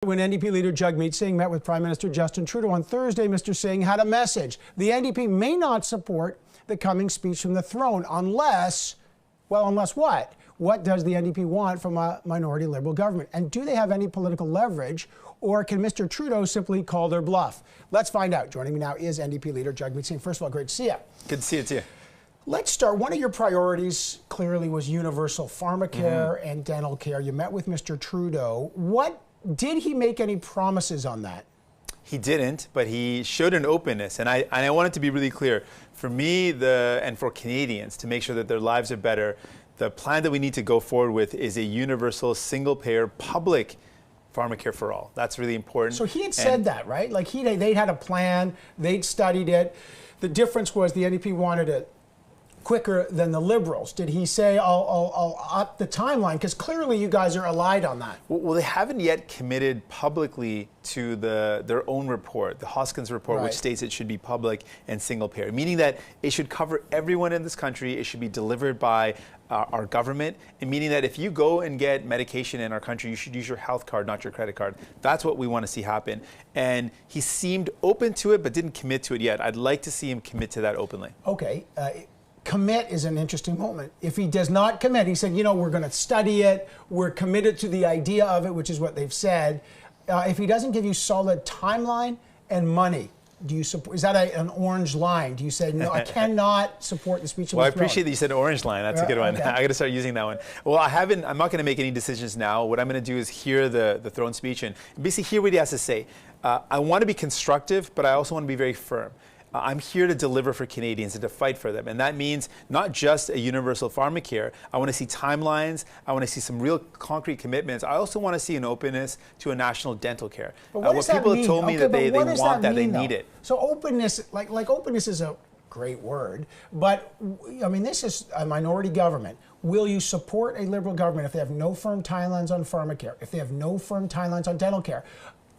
When NDP Leader Jagmeet Singh met with Prime Minister Justin Trudeau on Thursday, Mr. Singh had a message. The NDP may not support the coming speech from the throne unless what? What does the NDP want from a minority Liberal government? And do they have any political leverage, or can Mr. Trudeau simply call their bluff? Let's find out. Joining me now is NDP Leader Jagmeet Singh. First of all, great to see you. Good to see you too. Let's start. One of your priorities clearly was universal pharmacare and dental care. You met with Mr. Trudeau. Did he make any promises on that? He didn't, but he showed an openness. And I want it to be really clear. For me and for Canadians, to make sure that their lives are better, the plan that we need to go forward with is a universal, single-payer, public pharmacare for all. That's really important. So he had said that, right? Like they'd had a plan, they'd studied it. The difference was the NDP wanted it quicker than the Liberals. Did he say, I'll up the timeline? Because clearly you guys are allied on that. Well, they haven't yet committed publicly to their own report, the Hoskins Report, which states it should be public and single payer, meaning that it should cover everyone in this country. It should be delivered by our government, and meaning that if you go and get medication in our country, you should use your health card, not your credit card. That's what we want to see happen. And he seemed open to it, but didn't commit to it yet. I'd like to see him commit to that openly. Okay. Commit is an interesting moment. If he does not commit, he said, we're going to study it, we're committed to the idea of it, which is what they've said. If he doesn't give you solid timeline and money, do you support? Is that an orange line? Do you say, no, I cannot support the speech of the throne? I appreciate that you said orange line. That's a good one. Okay. I got to start using that one. Well, I'm not going to make any decisions now. What I'm going to do is hear the throne speech and basically hear what he has to say. I want to be constructive, but I also want to be very firm. I'm here to deliver for Canadians and to fight for them. And that means not just a universal pharmacare. I want to see timelines. I want to see some real concrete commitments. I also want to see an openness to a national dental care. What people have told me that they want that, they need it. So openness, like openness is a great word, but I mean, this is a minority government. Will you support a Liberal government if they have no firm timelines on pharmacare, if they have no firm timelines on dental care,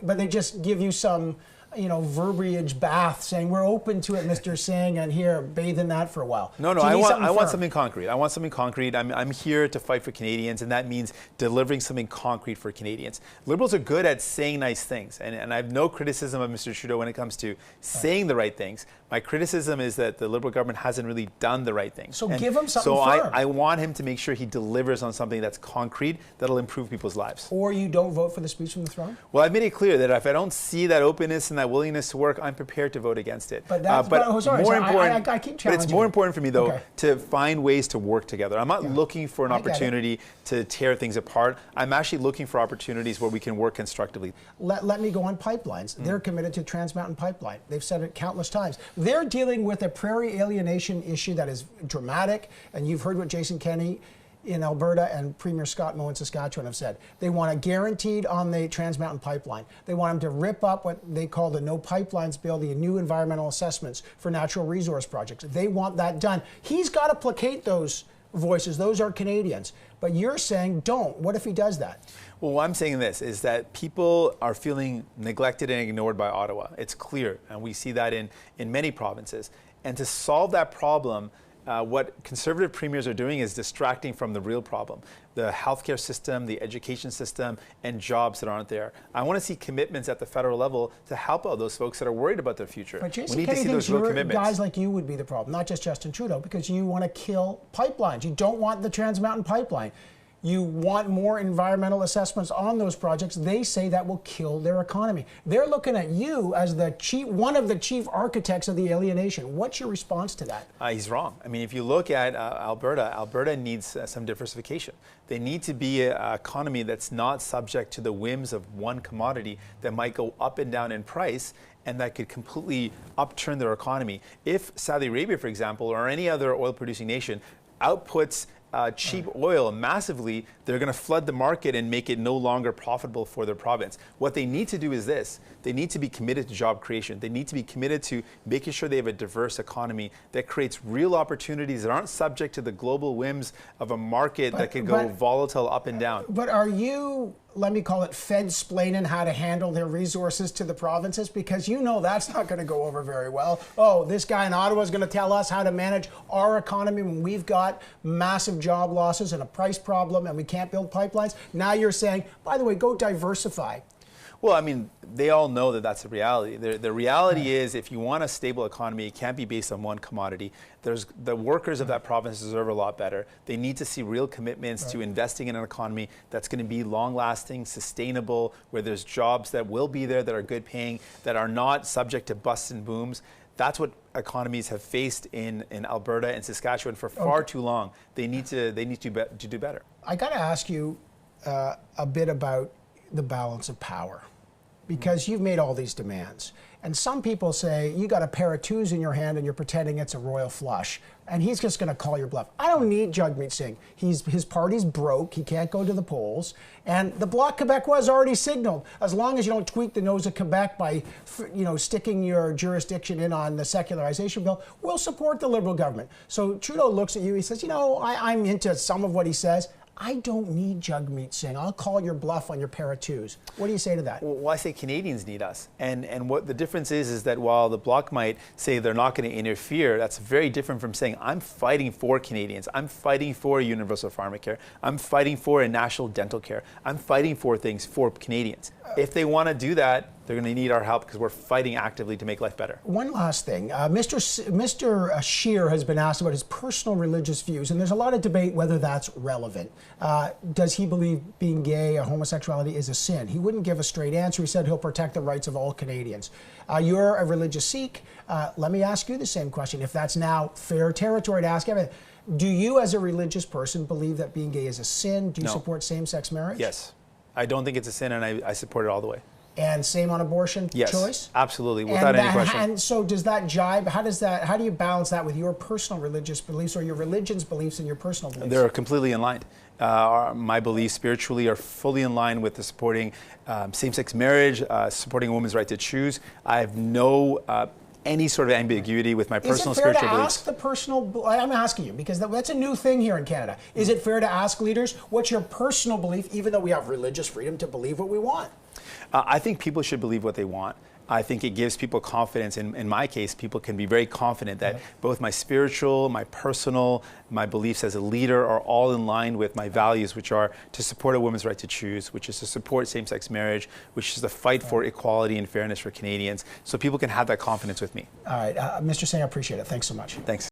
but they just give you some verbiage bath saying we're open to it, Mr. Singh, and here, bathe in that for a while? No, I want something concrete. I want something concrete. I'm here to fight for Canadians, and that means delivering something concrete for Canadians. Liberals are good at saying nice things, and I have no criticism of Mr. Trudeau when it comes to saying the right things. My criticism is that the Liberal government hasn't really done the right things. So give him something firm. I want him to make sure he delivers on something that's concrete, that'll improve people's lives. Or you don't vote for the speech from the throne? Well, I've made it clear that if I don't see that openness and that willingness to work, I'm prepared to vote against it. But I keep challenging. But it's more important for me, though, to find ways to work together. I'm not looking for an opportunity to tear things apart. I'm actually looking for opportunities where we can work constructively. Let me go on pipelines. They're committed to Trans Mountain Pipeline. They've said it countless times. They're dealing with a prairie alienation issue that is dramatic, and you've heard what Jason Kenney in Alberta and Premier Scott Moe in Saskatchewan have said. They want a guaranteed on the Trans Mountain Pipeline. They want them to rip up what they call the No Pipelines Bill, the new environmental assessments for natural resource projects. They want that done. He's got to placate those voices. Those are Canadians. But you're saying don't. What if he does that? Well, what I'm saying this is that people are feeling neglected and ignored by Ottawa. It's clear, and we see that in many provinces. And to solve that problem, what Conservative premiers are doing is distracting from the real problem, the healthcare system, the education system, and jobs that aren't there. I want to see commitments at the federal level to help out those folks that are worried about their future. But Jason Kenney thinks guys like you would be the problem, not just Justin Trudeau, because you want to kill pipelines. You don't want the Trans Mountain Pipeline. You want more environmental assessments on those projects. They say that will kill their economy. They're looking at you as one of the chief architects of the alienation. What's your response to that? He's wrong. I mean, if you look at Alberta needs some diversification. They need to be an economy that's not subject to the whims of one commodity that might go up and down in price and that could completely upturn their economy. If Saudi Arabia, for example, or any other oil-producing nation outputs cheap oil massively, they're going to flood the market and make it no longer profitable for their province. What they need to do is this. They need to be committed to job creation. They need to be committed to making sure they have a diverse economy that creates real opportunities that aren't subject to the global whims of a market that can go volatile up and down. But are you, let me call it, Fed-splaining how to handle their resources to the provinces? Because that's not going to go over very well. Oh, this guy in Ottawa is going to tell us how to manage our economy when we've got massive job losses and a price problem and we can't build pipelines. Now you're saying, by the way, go diversify. Well, I mean, they all know that that's the reality. The reality is, if you want a stable economy, it can't be based on one commodity. The workers of that province deserve a lot better. They need to see real commitments to investing in an economy that's going to be long-lasting, sustainable, where there's jobs that will be there, that are good paying, that are not subject to busts and booms. That's what economies have faced in Alberta and Saskatchewan for far too long. They need to do better. I got to ask you a bit about the balance of power, because you've made all these demands. And some people say, you got a pair of twos in your hand and you're pretending it's a royal flush, and he's just going to call your bluff. I don't need Jagmeet Singh. His party's broke. He can't go to the polls. And the Bloc Québécois has already signaled, as long as you don't tweak the nose of Quebec by sticking your jurisdiction in on the secularization bill, we'll support the Liberal government. So Trudeau looks at you, he says, I'm into some of what he says. I don't need Jagmeet Singh. I'll call your bluff on your pair of twos. What do you say to that? Well, I say Canadians need us. And what the difference is that while the Bloc might say they're not going to interfere, that's very different from saying, I'm fighting for Canadians. I'm fighting for universal pharmacare. I'm fighting for a national dental care. I'm fighting for things for Canadians. If they want to do that, they're going to need our help, because we're fighting actively to make life better. One last thing. Mr. Scheer has been asked about his personal religious views, and there's a lot of debate whether that's relevant. Does he believe being gay or homosexuality is a sin? He wouldn't give a straight answer. He said he'll protect the rights of all Canadians. You're a religious Sikh. Let me ask you the same question, if that's now fair territory to ask everything. Do you, as a religious person, believe that being gay is a sin? Do you support same-sex marriage? Yes. I don't think it's a sin, and I support it all the way. And same on abortion choice? Absolutely, without any question. And so does that jibe? How do you balance that with your personal religious beliefs, or your religion's beliefs and your personal beliefs? They're completely in line. My beliefs spiritually are fully in line with the supporting same-sex marriage, supporting a woman's right to choose. I have no any sort of ambiguity with my personal spiritual beliefs. Is it fair to ask the personal? I'm asking you, because that's a new thing here in Canada. Is it fair to ask leaders, what's your personal belief, even though we have religious freedom to believe what we want? I think people should believe what they want. I think it gives people confidence. In my case, people can be very confident that both my spiritual, my personal, my beliefs as a leader are all in line with my values, which are to support a woman's right to choose, which is to support same-sex marriage, which is to fight for equality and fairness for Canadians. So people can have that confidence with me. All right. Mr. Singh, I appreciate it. Thanks so much. Thanks.